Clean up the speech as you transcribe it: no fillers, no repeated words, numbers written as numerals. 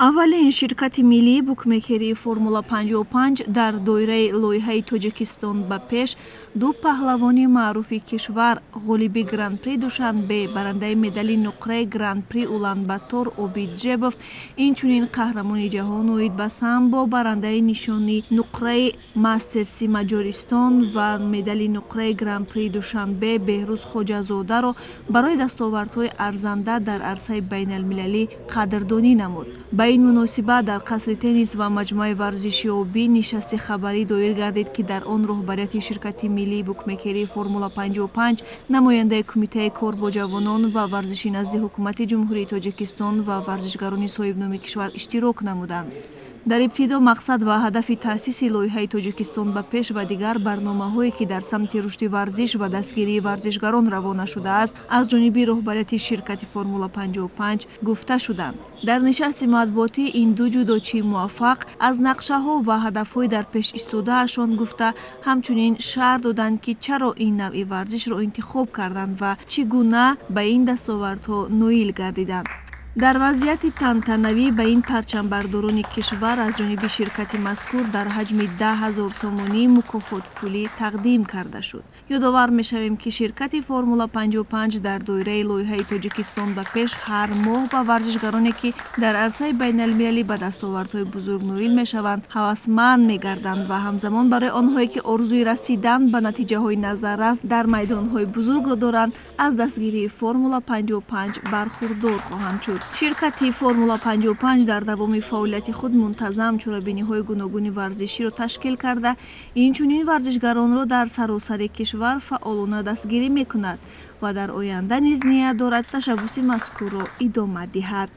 аввалин ширкати миллии букмекерии Формула 55 дар доираи лоиҳаи Тоҷикистон ба пеш ду паҳлавони маъруфи кишвар ғолиби Гран-при Душанбе, барандаи медали нуқраи Гран-при Улан-Батор Обиджебов, инчунин қаҳрамони ҷаҳон Оид ба самбо, барандаи нишони нуқраи Мастерси Маҷористон ва медали нуқраи Гран-при Душанбе Беҳрӯз Хоҷазодаро барои дастовардҳои арзанда дар арсаи байналмилалӣ қадрдонӣ намуд. Ба ин муносибат дар қасри теннис ва маҷмӯаи варзиши обӣ нишасти хабарӣ доир гардид, ки дар он роҳбарияти ширкати миллии букмекерии Формула 55, намояндаи кумитаи кор бо ҷавонон ва варзиши назди ҳукумати ҷумҳурии Тоҷикистон ва варзишгарони соҳибноми кишвар иштирок намуданд. дар ибтидо мақсад ва ҳадафи таъсиси лоиҳаи Тоҷикистон ба пеш ва дигар барномаҳое, ки дар самти рушди варзиш ва дастгирии варзишгарон равона шудааст, аз ҷониби роҳбарияти ширкати Формула 55 гуфта шуданд. дар нишасти матбуотӣ ин ду ҷудочии муваффақ аз нақшаҳо ва ҳадафҳои дар пеш истодаашон гуфта, ҳамчунин шарҳ доданд, ки чаро ин навъи варзишро интихоб карданд ва чӣ гуна ба ин дастовардҳо ноил гардиданд. дар вазъияти тантанавӣ ба ин парчамбардорони кишвар аз ҷониби ширкати мазкур дар ҳаҷми 10 000 сомонӣ мукофотпулӣ тақдим карда шуд. ёдовар мешавем, ки ширкати Формула 55 дар доираи лоиҳаи Тоҷикистон ба пеш ҳар моҳ ба варзишгароне, ки дар арсаи байналмилалӣ ба дастовардҳои бузург ноил мешаванд, ҳавасманд мегарданд ва ҳамзамон барои онҳое, ки орзуи расидан ба натиҷаҳои назаррас дар майдонҳои бузургро доранд, аз дастгирии Формула 55 бархурдор хоҳанд шуд. ширкати Формула 55 дар давоми фаъолияти худ мунтазам чорабиниҳои гуногуни варзиширо ташкил карда, инчунин варзишгаронро дар саросари кишвар фаъолона дастгирӣ мекунад ва дар оянда низ ният дорад ташаббуси мазкурро идома диҳад.